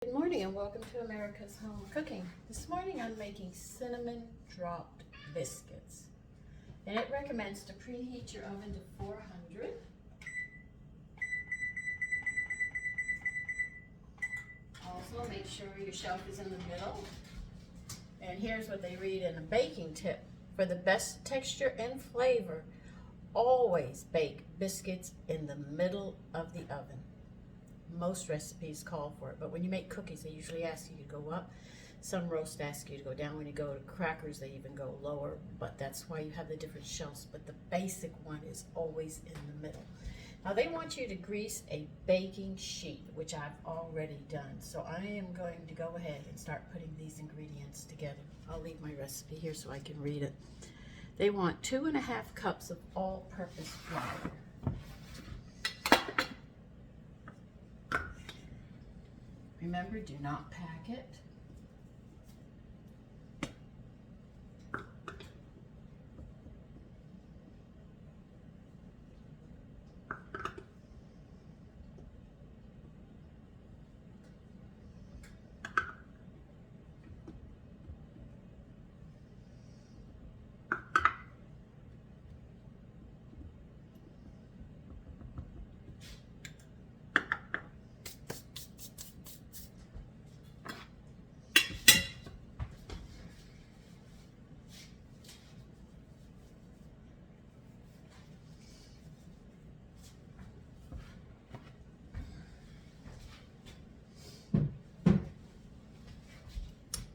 Good morning and welcome to America's Home Cooking. This morning I'm making cinnamon dropped biscuits. And it recommends to preheat your oven to 400. Also make sure your shelf is in the middle. And here's what they read in a baking tip. For the best texture and flavor, always bake biscuits in the middle of the oven. Most recipes call for it, but when you make cookies, they usually ask you to go up. Some roast ask you to go down. When you go to crackers, they even go lower, but that's why you have the different shelves. But the basic one is always in the middle. Now they want you to grease a baking sheet, which I've already done. So I am going to go ahead and start putting these ingredients together. I'll leave my recipe here so I can read it. They want 2.5 cups of all-purpose flour. Remember, do not pack it.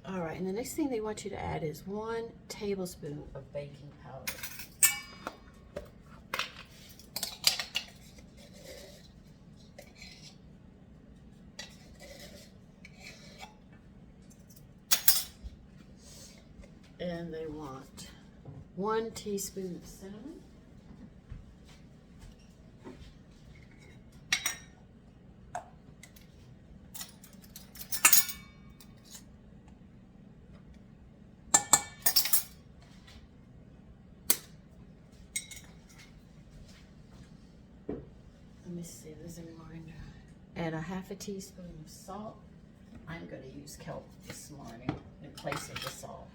All right, and the next thing they want you to add is 1 tablespoon of baking powder. And they want 1 teaspoon of cinnamon. Let me see, there's a reminder. Add a 1/2 teaspoon of salt. I'm going to use kelp this morning in place of the salt.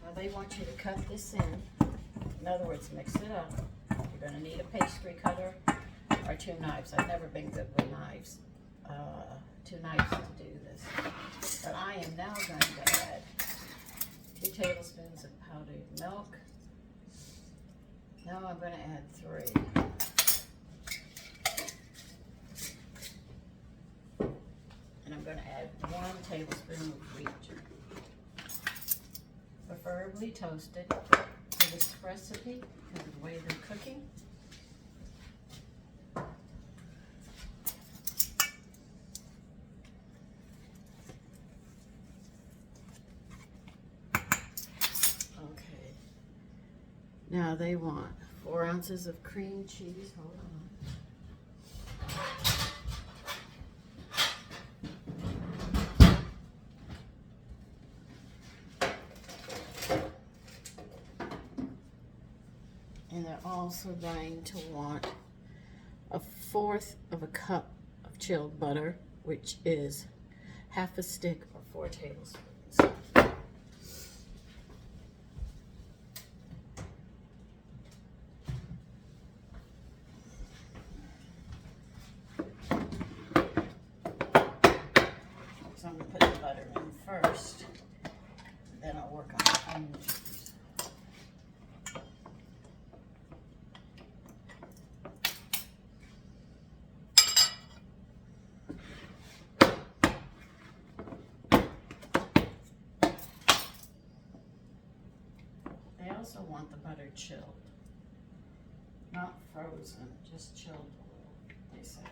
Now they want you to cut this in. In other words, mix it up. You're going to need a pastry cutter or 2 knives. I've never been good with knives. 2 knives to do this. But I am now going to add 2 tablespoons of powdered milk. Now I'm going to add 3. And I'm going to add 1 tablespoon of wheat germ. Preferably toasted. This recipe because of the way they're cooking. Okay. Now they want 4 ounces of cream cheese. Hold on. And they're also going to want 1/4 of a cup of chilled butter, which is 1/2 stick or 4 tablespoons. So I'm going to put the butter in first, then I'll work on the onions. They also want the butter chilled, not frozen, just chilled a little, they said.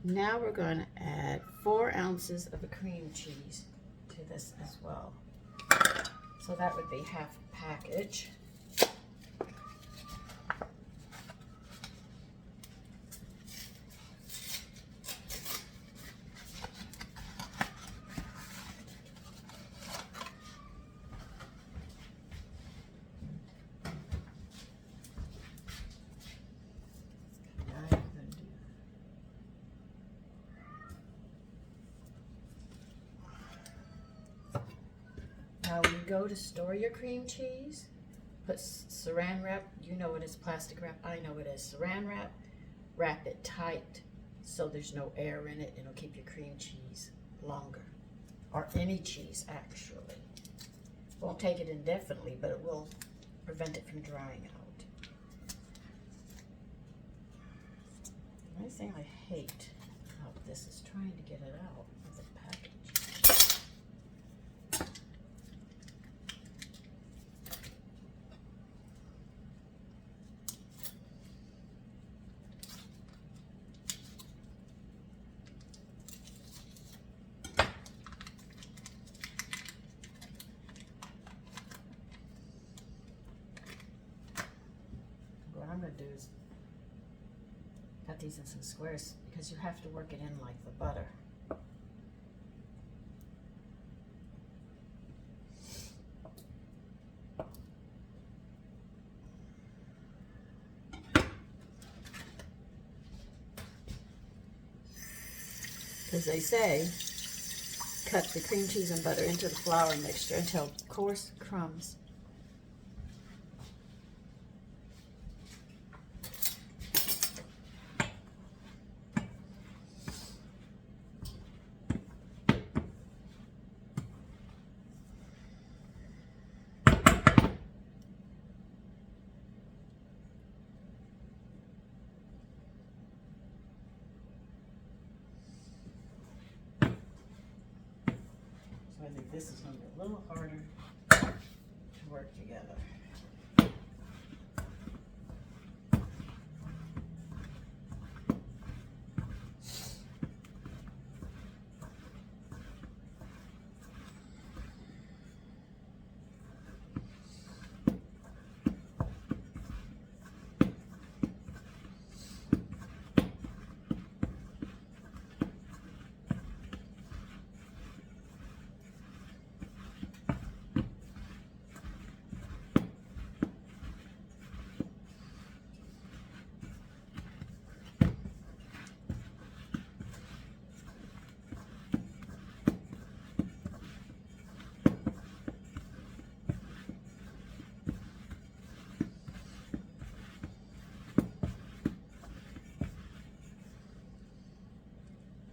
Now we're going to add 4 ounces of a cream cheese to this as well. So that would be half a package. Now when you go to store your cream cheese, put saran wrap, you know it is plastic wrap, I know it is saran wrap, wrap it tight so there's no air in it. It'll keep your cream cheese longer, or any cheese actually. Won't take it indefinitely, but it will prevent it from drying out. The only thing I hate about this is trying to get it out of the package. What I'm going to do is cut these in some squares because you have to work it in like the butter. Because they say, cut the cream cheese and butter into the flour mixture until coarse crumbs. So I think this is going to be a little harder to work together.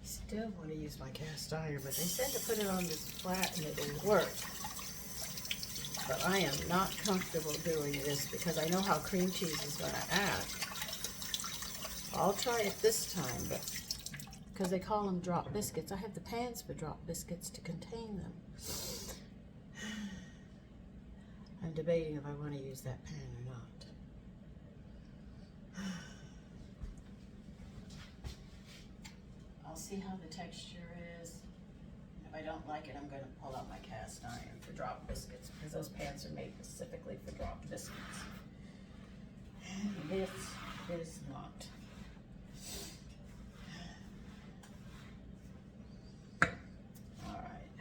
Still want to use my cast iron, but they said to put it on this flat and it'll work. But I am not comfortable doing this because I know how cream cheese is going to act. I'll try it this time, but because they call them drop biscuits, I have the pans for drop biscuits to contain them. I'm debating if I want to use that pan or not. I'll see how the texture is. If I don't like it, I'm going to pull out my cast iron for drop biscuits because those pans are made specifically for drop biscuits. And this is not. Alright.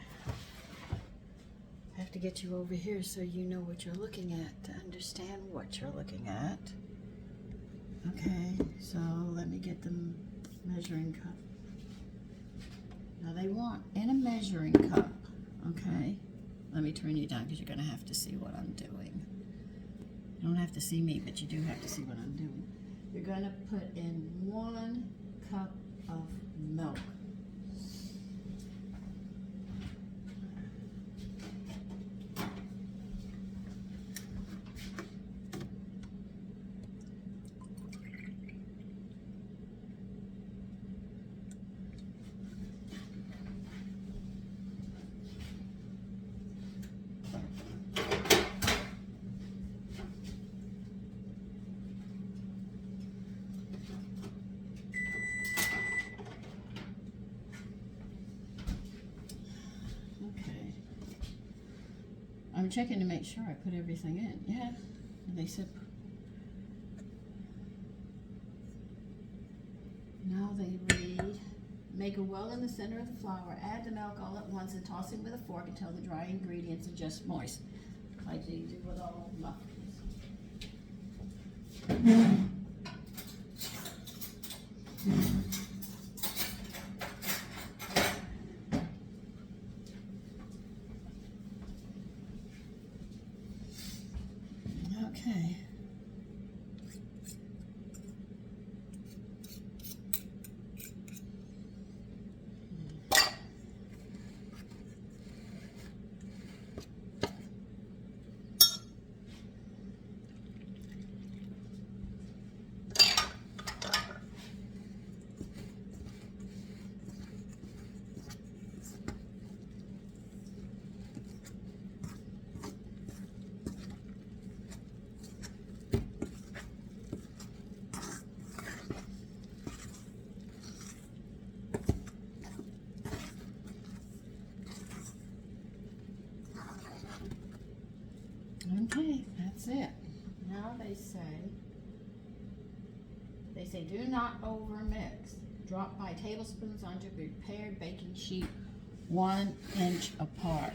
I have to get you over here so you know what you're looking at, to understand what you're looking at. Okay, so let me get the measuring cup. Now they want in a measuring cup, okay? Let me turn you down because you're going to have to see what I'm doing. You don't have to see me, but you do have to see what I'm doing. You're going to put in 1 cup of milk. I'm checking to make sure I put everything in. Yeah, they said. Now they read, make a well in the center of the flour, add the milk all at once and toss it with a fork until the dry ingredients are just moist, like they do with all muffins. Okay. Okay, that's it. Now they say do not overmix. Drop by tablespoons onto prepared baking sheet 1 inch apart.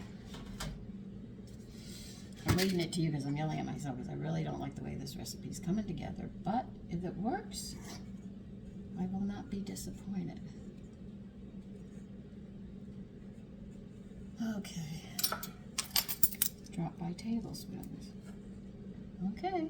I'm reading it to you because I'm yelling at myself because I really don't like the way this recipe is coming together. But if it works, I will not be disappointed. Okay. Drop by tablespoons. Okay.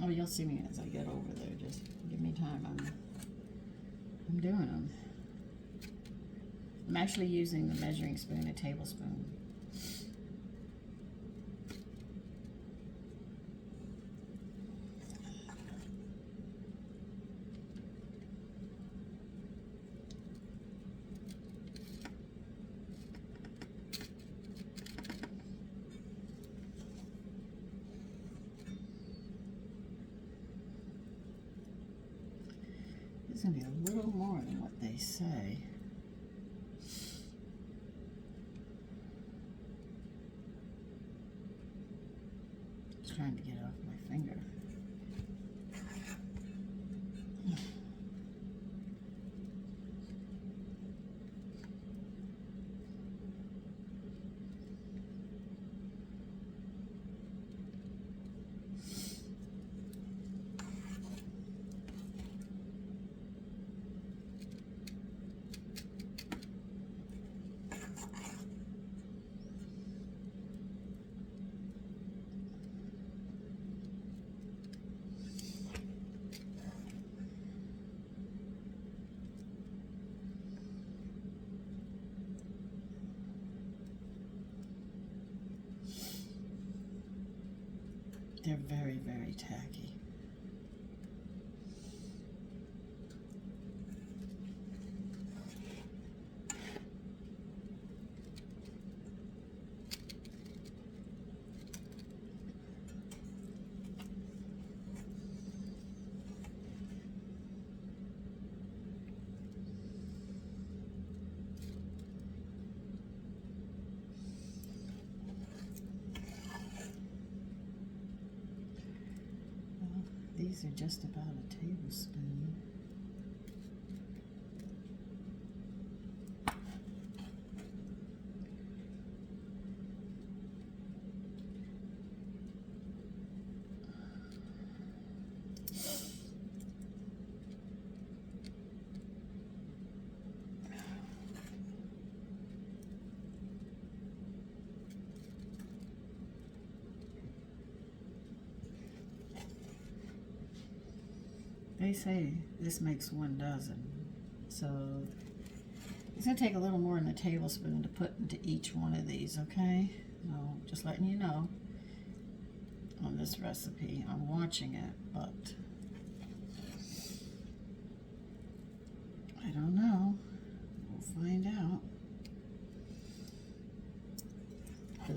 Oh, you'll see me as I get over there. Just give me time. I'm doing them. I'm actually using the measuring spoon, a tablespoon. It's going to be a little more than what they say. Just trying to get it off my finger. They're very, very tacky. These are just about a tablespoon. They say this makes 1 dozen, so it's going to take a little more than a tablespoon to put into each one of these, okay? No, just letting you know on this recipe. I'm watching it, but I don't know. We'll find out.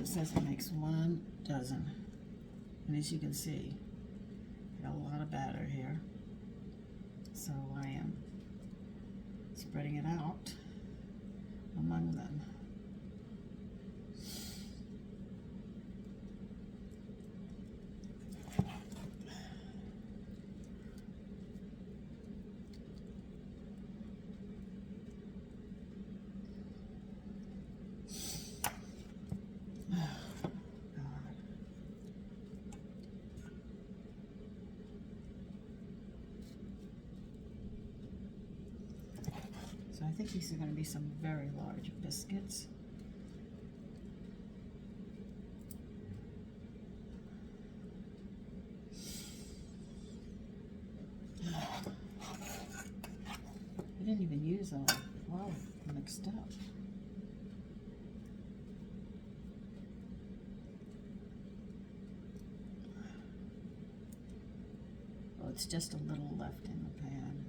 it says it makes 1 dozen. And as you can see, I got a lot of batter here. So I am spreading it out among them. So I think these are going to be some very large biscuits. I didn't even use all the flour mixed up. Oh, it's just a little left in the pan.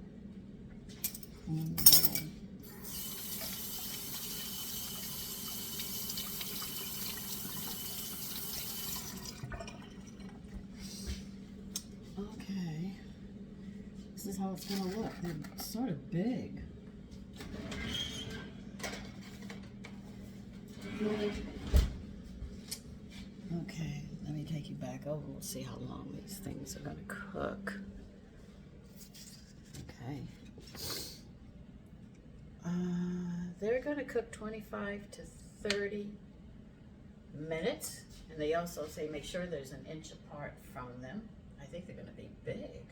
Okay, this is how it's going to look. They're sort of big. Okay, let me take you back over. We'll see how long these things are going to cook. Okay. They're going to cook 25 to 30 minutes. And they also say make sure there's an inch apart from them. I think they're going to be big.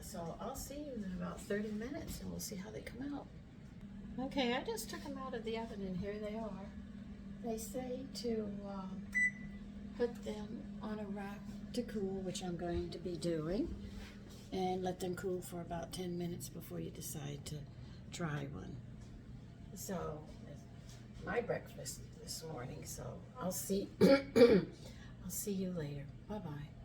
So I'll see you in about 30 minutes and we'll see how they come out. Okay, I just took them out of the oven and here they are. They say to put them on a rack to cool, which I'm going to be doing, and let them cool for about 10 minutes before you decide to try one. So, my breakfast this morning, so I'll see I'll see you later. Bye-bye.